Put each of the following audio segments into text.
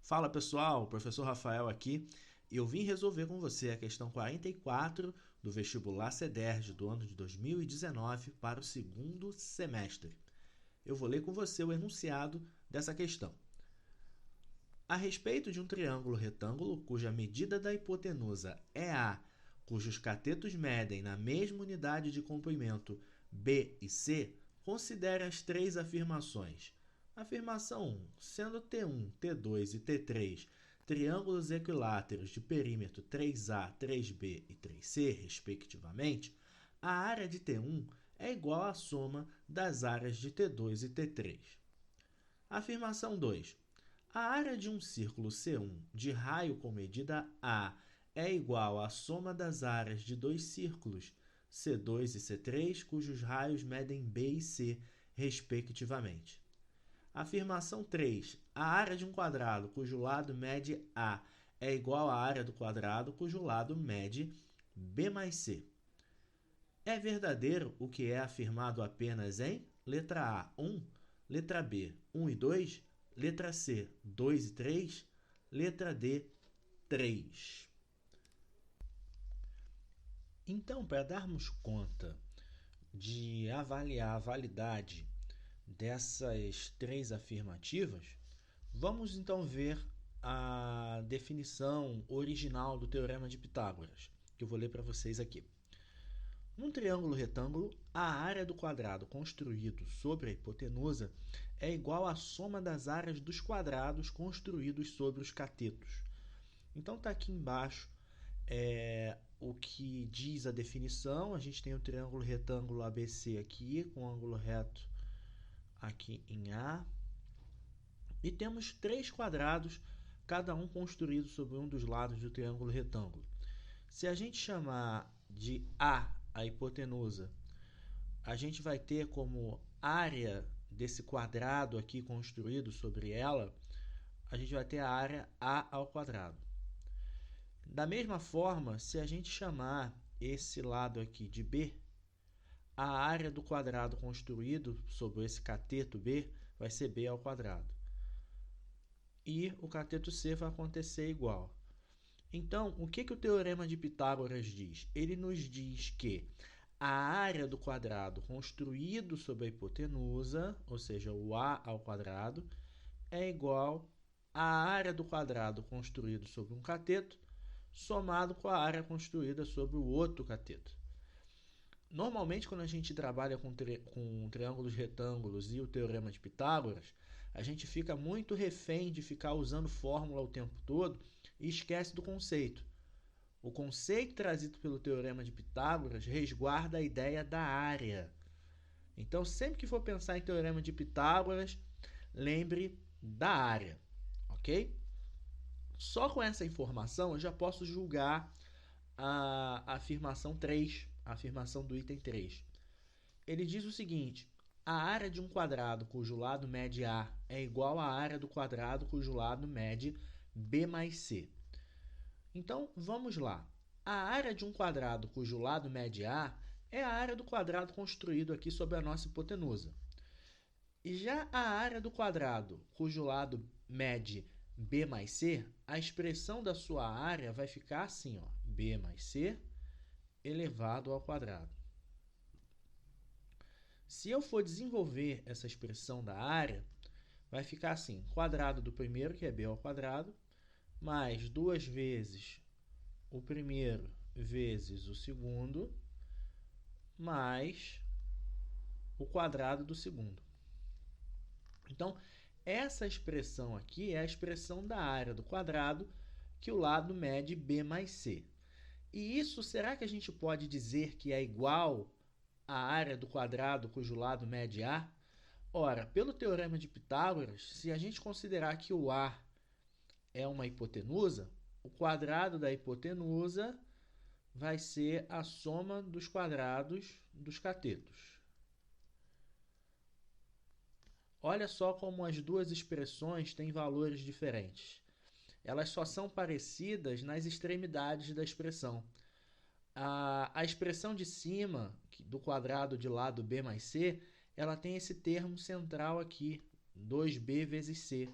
Fala pessoal, professor Rafael aqui e eu vim resolver com você a questão 44 do vestibular CEDERJ do ano de 2019 para o segundo semestre. Eu vou ler com você o enunciado dessa questão. A respeito de um triângulo retângulo cuja medida da hipotenusa é A, cujos catetos medem na mesma unidade de comprimento B e C, considere as três afirmações. Afirmação 1. Sendo T1, T2 e T3 triângulos equiláteros de perímetro 3A, 3B e 3C, respectivamente, a área de T1 é igual à soma das áreas de T2 e T3. Afirmação 2. A área de um círculo C1 de raio com medida A é igual à soma das áreas de dois círculos C2 e C3, cujos raios medem B e C, respectivamente. Afirmação 3. A área de um quadrado cujo lado mede A é igual à área do quadrado cujo lado mede B mais C. É verdadeiro o que é afirmado apenas em letra A, 1, letra B, 1 e 2, letra C, 2 e 3, letra D, 3. Então, para darmos conta de avaliar a validade dessas três afirmativas, vamos então ver a definição original do Teorema de Pitágoras, que eu vou ler para vocês aqui. Num triângulo retângulo, a área do quadrado construído sobre a hipotenusa é igual à soma das áreas dos quadrados construídos sobre os catetos. Então está aqui embaixo o que diz a definição. A gente tem o triângulo retângulo ABC aqui, com ângulo reto aqui em A. E temos três quadrados, cada um construído sobre um dos lados do triângulo retângulo. Se a gente chamar de A a hipotenusa, a gente vai ter como área desse quadrado aqui construído sobre ela, a gente vai ter a área A ao quadrado. Da mesma forma, se a gente chamar esse lado aqui de B, a área do quadrado construído sobre esse cateto B vai ser B ao quadrado. E o cateto C vai acontecer igual. Então, o que o Teorema de Pitágoras diz? Ele nos diz que a área do quadrado construído sobre a hipotenusa, ou seja, o A ao quadrado, é igual à área do quadrado construído sobre um cateto, somado com a área construída sobre o outro cateto. Normalmente, quando a gente trabalha com triângulos retângulos e o Teorema de Pitágoras, a gente fica muito refém de ficar usando fórmula o tempo todo e esquece do conceito. O conceito trazido pelo Teorema de Pitágoras resguarda a ideia da área. Então, sempre que for pensar em Teorema de Pitágoras, lembre da área, ok? Só com essa informação eu já posso julgar a afirmação 3, a afirmação do item 3. Ele diz o seguinte: a área de um quadrado cujo lado mede A é igual à área do quadrado cujo lado mede B mais C. Então, vamos lá. A área de um quadrado cujo lado mede A é a área do quadrado construído aqui sobre a nossa hipotenusa. E já a área do quadrado cujo lado mede B mais C, a expressão da sua área vai ficar assim, ó, B mais C elevado ao quadrado. Se eu for desenvolver essa expressão da área, vai ficar assim, quadrado do primeiro, que é B ao quadrado, mais 2 vezes o primeiro vezes o segundo, mais o quadrado do segundo. Então, essa expressão aqui é a expressão da área do quadrado que o lado mede B mais C. E isso, será que a gente pode dizer que é igual à área do quadrado cujo lado mede A? Ora, pelo Teorema de Pitágoras, se a gente considerar que o A é uma hipotenusa, o quadrado da hipotenusa vai ser a soma dos quadrados dos catetos. Olha só como as duas expressões têm valores diferentes. Elas só são parecidas nas extremidades da expressão. A expressão de cima, do quadrado de lado B mais C, ela tem esse termo central aqui, 2B vezes C.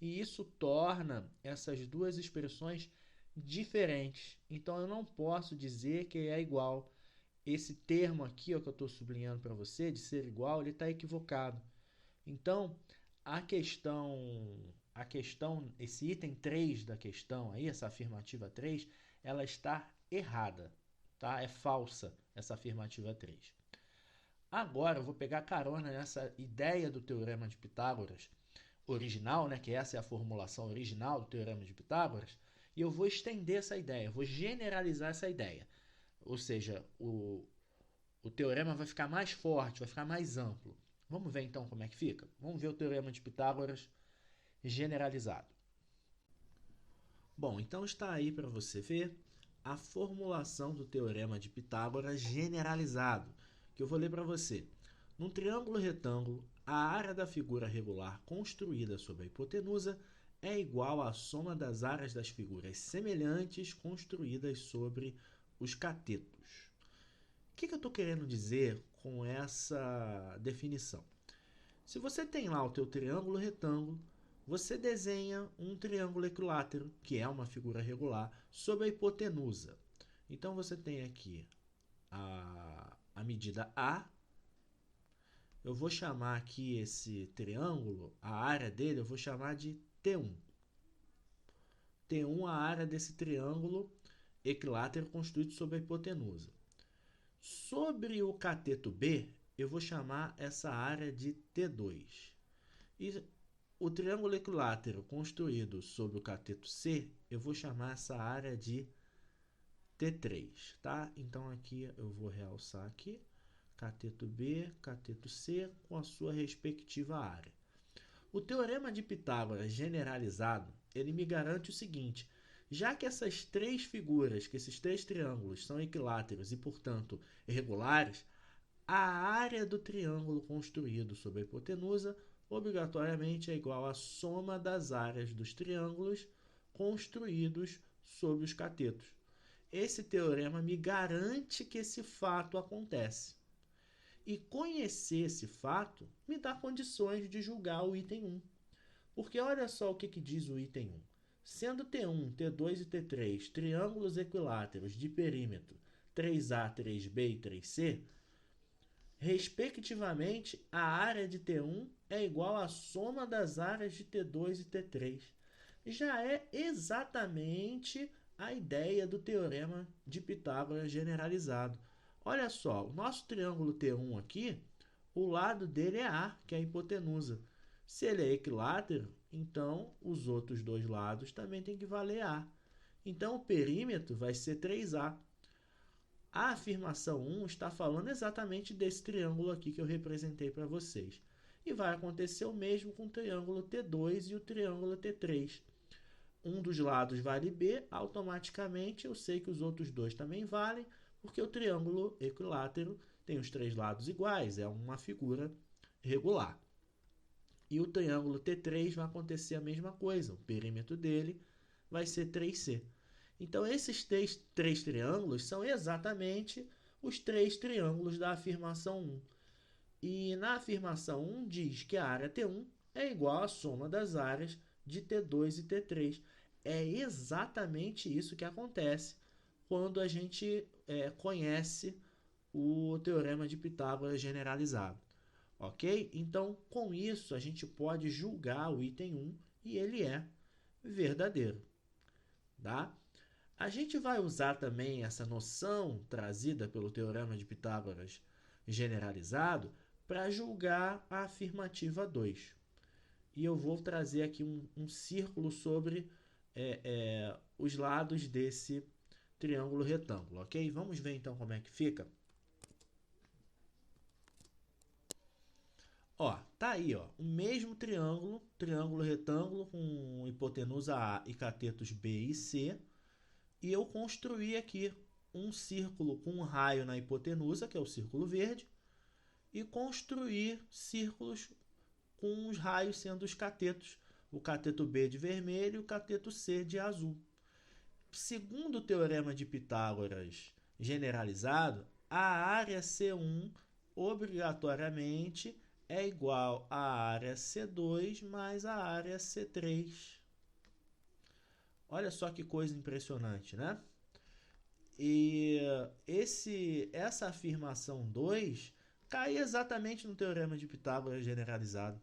e isso torna essas duas expressões diferentes. Então, eu não posso dizer que é igual. Esse termo aqui, ó, que eu estou sublinhando para você, de ser igual, ele está equivocado. Então, a questão, esse item 3 da questão aí, essa afirmativa 3, ela está errada, tá? É falsa essa afirmativa 3. Agora eu vou pegar carona nessa ideia do Teorema de Pitágoras original, né, que essa é a formulação original do Teorema de Pitágoras, e eu vou estender essa ideia, vou generalizar essa ideia. Ou seja, o teorema vai ficar mais forte, vai ficar mais amplo. Vamos ver então como é que fica? Vamos ver o Teorema de Pitágoras generalizado. Bom, então está aí para você ver a formulação do Teorema de Pitágoras generalizado, que eu vou ler para você. Num triângulo retângulo, a área da figura regular construída sobre a hipotenusa é igual à soma das áreas das figuras semelhantes construídas sobre os catetos. O que eu estou querendo dizer com essa definição? Se você tem lá o teu triângulo retângulo, você desenha um triângulo equilátero, que é uma figura regular, sobre a hipotenusa. Então, você tem aqui a medida A. Eu vou chamar aqui esse triângulo, a área dele, eu vou chamar de T1. T1 é a área desse triângulo equilátero construído sobre a hipotenusa. Sobre o cateto B, eu vou chamar essa área de T2. E o triângulo equilátero construído sobre o cateto C, eu vou chamar essa área de T3, tá? Então, aqui eu vou realçar aqui, cateto B, cateto C, com a sua respectiva área. O Teorema de Pitágoras generalizado, ele me garante o seguinte: já que essas três figuras, que esses três triângulos são equiláteros e, portanto, regulares, a área do triângulo construído sobre a hipotenusa obrigatoriamente é igual à soma das áreas dos triângulos construídos sobre os catetos. Esse teorema me garante que esse fato acontece. E conhecer esse fato me dá condições de julgar o item 1. Porque olha só o que diz o item 1. Sendo T1, T2 e T3 triângulos equiláteros de perímetro 3A, 3B e 3C, respectivamente, a área de T1 é igual à soma das áreas de T2 e T3. Já é exatamente a ideia do Teorema de Pitágoras generalizado. Olha só, o nosso triângulo T1 aqui, o lado dele é A, que é a hipotenusa. Se ele é equilátero, então os outros dois lados também tem que valer A. Então, o perímetro vai ser 3A. A afirmação 1 está falando exatamente desse triângulo aqui que eu representei para vocês. E vai acontecer o mesmo com o triângulo T2 e o triângulo T3. Um dos lados vale B, automaticamente eu sei que os outros dois também valem, porque o triângulo equilátero tem os três lados iguais, é uma figura regular. E o triângulo T3 vai acontecer a mesma coisa, o perímetro dele vai ser 3C. Então, esses três triângulos são exatamente os três triângulos da afirmação 1. E na afirmação 1 diz que a área T1 é igual à soma das áreas de T2 e T3. É exatamente isso que acontece quando a gente conhece o Teorema de Pitágoras generalizado. Ok? Então, com isso, a gente pode julgar o item 1 e ele é verdadeiro. Tá? A gente vai usar também essa noção trazida pelo Teorema de Pitágoras generalizado para julgar a afirmativa 2. E eu vou trazer aqui um círculo sobre os lados desse triângulo retângulo, ok? Vamos ver então como é que fica. Ó, tá aí, ó, o mesmo triângulo retângulo com hipotenusa A e catetos B e C. E eu construí aqui um círculo com um raio na hipotenusa, que é o círculo verde, e construí círculos com os raios sendo os catetos, o cateto B de vermelho e o cateto C de azul. Segundo o Teorema de Pitágoras generalizado, a área C1 obrigatoriamente é igual à área C2 mais a área C3. Olha só que coisa impressionante, né? E essa afirmação 2 cai exatamente no Teorema de Pitágoras generalizado.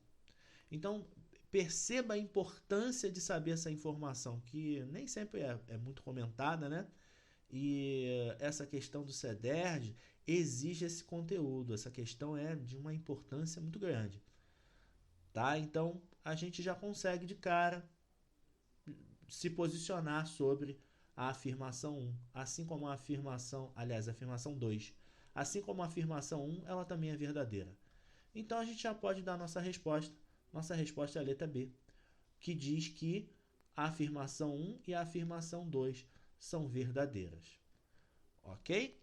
Então, perceba a importância de saber essa informação, que nem sempre é muito comentada, né? E essa questão do CEDERJ exige esse conteúdo. Essa questão é de uma importância muito grande. Tá? Então, a gente já consegue de cara se posicionar sobre a afirmação 1, assim como a afirmação 2. Assim como a afirmação 1, ela também é verdadeira. Então, a gente já pode dar nossa resposta. Nossa resposta é a letra B, que diz que a afirmação 1 e a afirmação 2 são verdadeiras. Ok?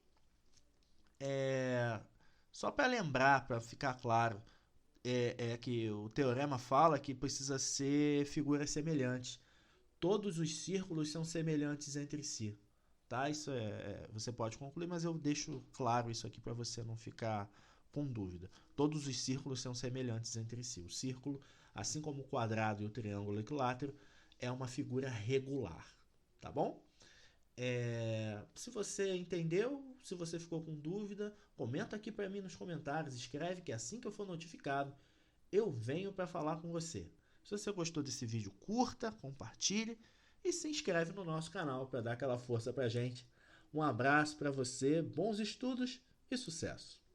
Só para lembrar, para ficar claro, que o teorema fala que precisa ser figuras semelhantes. Todos os círculos são semelhantes entre si. Tá? Isso você pode concluir, mas eu deixo claro isso aqui para você não ficar com dúvida. Todos os círculos são semelhantes entre si. O círculo, assim como o quadrado e o triângulo equilátero, é uma figura regular. Tá bom? Se você entendeu, se você ficou com dúvida, comenta aqui para mim nos comentários, escreve que assim que eu for notificado, eu venho para falar com você. Se você gostou desse vídeo, curta, compartilhe e se inscreve no nosso canal para dar aquela força para a gente. Um abraço para você, bons estudos e sucesso!